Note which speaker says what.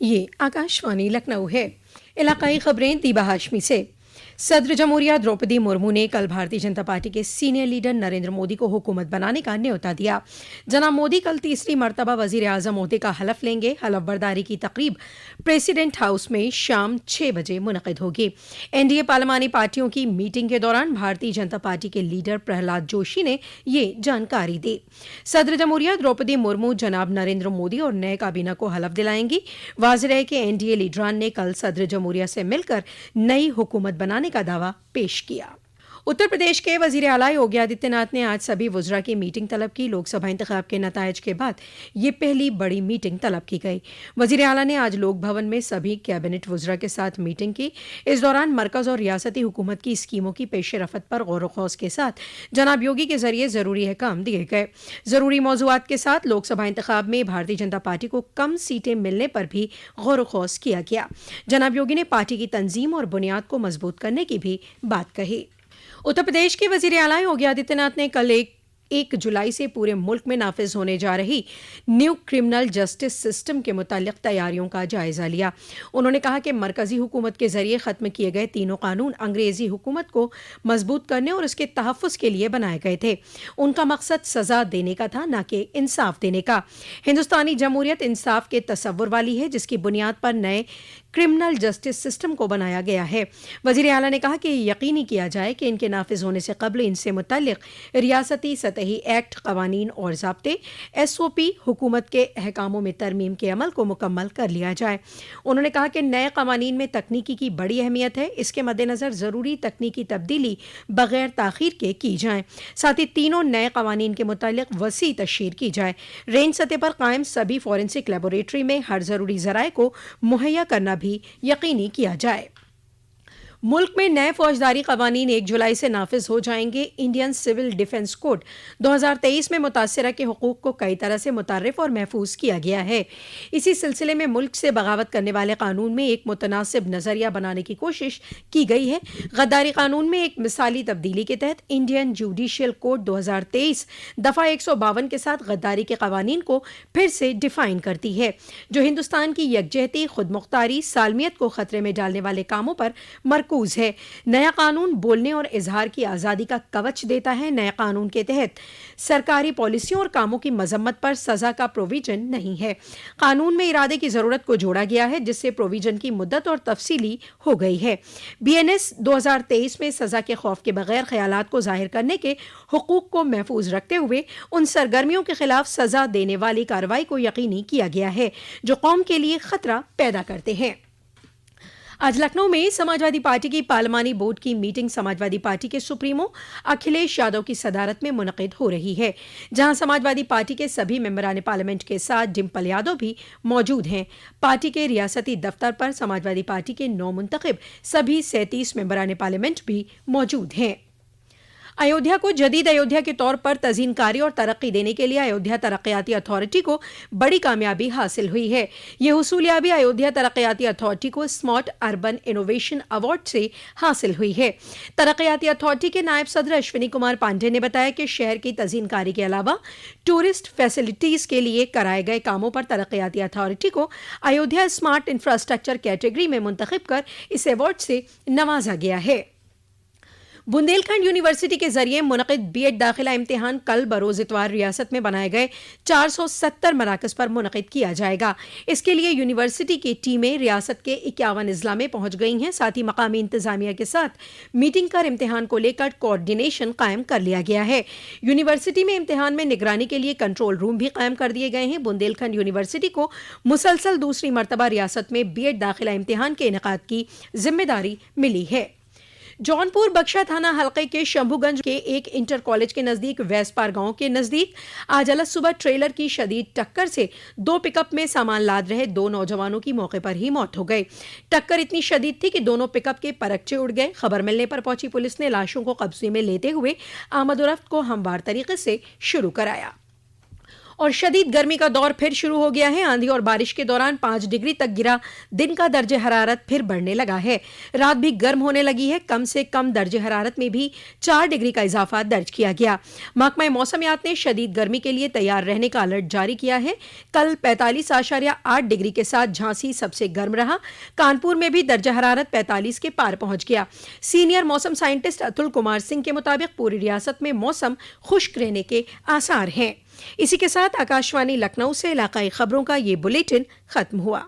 Speaker 1: ये आकाशवाणी लखनऊ है। इलाकाई खबरें दीबा हाशमी से। सदर जमहूरिया द्रौपदी मुर्मू ने कल भारतीय जनता पार्टी के सीनियर लीडर नरेंद्र मोदी को हुकूमत बनाने का न्योता दिया। जनाब मोदी कल तीसरी मरतबा वजीर आजम ओहदे का हलफ लेंगे। हलफ बर्दारी की तकरीब प्रेसिडेंट हाउस में शाम 6 बजे मुनक़िद होगी। एनडीए पार्लिमानी पार्टियों की मीटिंग के दौरान भारतीय जनता पार्टी के लीडर प्रहलाद जोशी ने ये जानकारी दी। सदर जमहूरिया द्रौपदी मुर्मू जनाब नरेंद्र मोदी और नए काबीना को हलफ दिलाएंगी। वाज़ेह है कि एनडीए लीडरान ने कल सदर जमहूरिया से मिलकर नई हुकूमत बनाने का दावा पेश किया। उत्तर प्रदेश के वजीर आला योगी आदित्यनाथ ने आज सभी वुज़रा की मीटिंग तलब की। लोकसभा इंतखाब के नतायज के बाद ये पहली बड़ी मीटिंग तलब की गई। वजीर आला ने आज लोक भवन में सभी कैबिनेट वुज़रा के साथ मीटिंग की। इस दौरान मरकज़ और रियासती हुकूमत की स्कीमों की पेश रफ़त पर गौर व ख़ौस के साथ जनाब योगी के जरिए ज़रूरी अहकाम दिए गए। ज़रूरी मौज़ूआत के साथ लोकसभा इंतखाब में भारतीय जनता पार्टी को कम सीटें मिलने पर भी गौर व ख़ौस किया गया। जनाब योगी ने पार्टी की तंजीम और बुनियाद को मजबूत करने की भी बात कही। उत्तर प्रदेश के वजीर आला योगी आदित्यनाथ ने कल 1 जुलाई से पूरे मुल्क में नाफिज होने जा रही न्यू क्रिमिनल जस्टिस सिस्टम के मुतालिक तैयारियों का जायजा लिया। उन्होंने कहा कि मरकजी हुकूमत के जरिए ख़त्म किए गए तीनों कानून अंग्रेजी हुकूमत को मजबूत करने और उसके तहफ़्फ़ुज़ के लिए बनाए गए थे। उनका मकसद सज़ा देने का था, न कि इंसाफ देने का। हिंदुस्तानी जमहूरियत इंसाफ के तसव्वुर वाली है, जिसकी बुनियाद पर नए क्रिमिनल जस्टिस सिस्टम को बनाया गया है। वज़ीर आला ने कहा कि यकीनी किया जाए कि इनके नाफिज होने से कबल इनसे मुतल्लिक रियासती सतही एक्ट, कवानीन और ज़ाब्ते, SOP, हुकूमत के अहकामों में तरमीम के अमल को मुकम्मल कर लिया जाए। उन्होंने कहा कि नए कवानीन में तकनीकी की बड़ी अहमियत है। इसके मद्देनज़र ज़रूरी तकनीकी तब्दीली बग़ैर ताख़ीर के की जाए। साथ ही तीनों नए कवानीन के मुतालिक वसी तशहीर की जाए। रेंज सतह पर कायम सभी फॉरेंसिक लेबोरेटरी में हर ज़रूरी ज़राए को मुहैया करना भी यकीनी किया जाए। मुल्क में नए फौजदारी कवानीन 1 जुलाई से नाफिज हो जाएंगे। इंडियन सिविल डिफेंस कोड 2023 में मुतासरा के हुकूक को कई तरह से मुतर्रिफ और महफूज किया गया है। इसी सिलसिले में मुल्क से बगावत करने वाले कानून में एक मुतनासिब नज़रिया बनाने की कोशिश की गई है। गद्दारी कानून में एक मिसाली तब्दीली के तहत इंडियन जुडिशियल कोड 2023 दफ़ा 152 के साथ गद्दारी के कवानीन को फिर से डिफाइन करती है, जो हिंदुस्तान की यकजहती, खुद मुख्तारी, सालमियत को खतरे में डालने वाले कामों पर मरकूज है। नया कानून बोलने और इजहार की आज़ादी का कवच देता है। नए कानून के तहत सरकारी पॉलिसियों और कामों की मजम्मत पर सज़ा का प्रोविजन नहीं है। कानून में इरादे की ज़रूरत को जोड़ा गया है, जिससे प्रोविजन की मुद्दत और तफसीली हो गई है। BNS 2023 में सज़ा के खौफ के बगैर ख्यालात को जाहिर करने के हुकूक को महफूज रखते हुए उन सरगर्मियों के खिलाफ सज़ा देने वाली कार्रवाई को यकीनी किया गया है जो कौम के लिए खतरा पैदा करते हैं। आज लखनऊ में समाजवादी पार्टी की पार्लिमानी बोर्ड की मीटिंग समाजवादी पार्टी के सुप्रीमो अखिलेश यादव की सदारत में मुनक़िद हो रही है, जहां समाजवादी पार्टी के सभी मेंबरान पार्लियामेंट के साथ डिम्पल यादव भी मौजूद हैं। पार्टी के रियासती दफ्तर पर समाजवादी पार्टी के नौ मुंतखब सभी 37 मेंबरान पार्लियामेंट भी मौजूद हैं। अयोध्या को जदीद अयोध्या के तौर पर तज़ीनकारी और तरक्की देने के लिए अयोध्या तरक्याती अथॉरिटी को बड़ी कामयाबी हासिल हुई है। ये हुसूलियाबी अयोध्या तरक्याती अथॉरिटी को स्मार्ट अर्बन इनोवेशन अवार्ड से हासिल हुई है। तरक्याती अथॉरिटी के नायब सदर अश्विनी कुमार पांडे ने बताया कि शहर की तज़ीनकारी के अलावा टूरिस्ट फैसिलिटीज़ के लिए कराए गए कामों पर तरक्याती अथॉरिटी को अयोध्या स्मार्ट इंफ्रास्ट्रक्चर कैटेगरी में मुंतखब कर इस अवार्ड से नवाजा गया है। बुंदेलखंड यूनिवर्सिटी के जरिए मुनक़िद B.Ed दाखिला इम्तिहान कल बरोज़ इतवार रियासत में बनाए गए 470 मराकज़ पर मुनक़िद किया जाएगा। इसके लिए यूनिवर्सिटी की टीमें रियासत के 51 अज़ला में पहुँच गई हैं। साथ ही मकामी इंतज़ामिया के साथ मीटिंग कर इम्तिहान को लेकर कोऑर्डिनेशन कायम कर लिया गया है। यूनिवर्सिटी में इम्तिहान में निगरानी के लिए कंट्रोल रूम भी कायम कर दिए गए हैं। बुंदेलखंड यूनिवर्सिटी को मुसलसल दूसरी मरतबा रियासत में B.Ed दाखिला इम्तिहान के इनेकाद की जिम्मेदारी मिली है। जौनपुर बख्शा थाना हल्के के शंभूगंज के एक इंटर कॉलेज के नज़दीक वैसपार गांव के नज़दीक आज अलग सुबह ट्रेलर की शदीद टक्कर से 2 पिकअप में सामान लाद रहे 2 नौजवानों की मौके पर ही मौत हो गई। टक्कर इतनी शदीद थी कि दोनों पिकअप के परखचे उड़ गए। खबर मिलने पर पहुंची पुलिस ने लाशों को कब्जे में लेते हुए आमदोरफ्त को हमवार तरीके से शुरू कराया। اور شدید گرمی کا دور پھر شروع ہو گیا ہے. آندھی اور بارش کے دوران 5 ڈگری تک گرا دن کا درجہ حرارت پھر بڑھنے لگا ہے. رات بھی گرم ہونے لگی ہے. کم سے کم درجہ حرارت میں بھی 4 ڈگری کا اضافہ درج کیا گیا. محکمہ موسمیات نے شدید گرمی کے لیے تیار رہنے کا الرٹ جاری کیا ہے. کل 45.8 ڈگری کے ساتھ جھانسی سب سے گرم رہا. کانپور میں بھی درجہ حرارت 45 کے پار پہنچ گیا. سینئر موسم سائنٹسٹ اتل کمار سنگھ کے مطابق پوری ریاست میں موسم خشک رہنے کے آثار ہیں. اسی کے ساتھ آکاشوانی لکھنؤ سے علاقائی خبروں کا یہ بلیٹن ختم ہوا.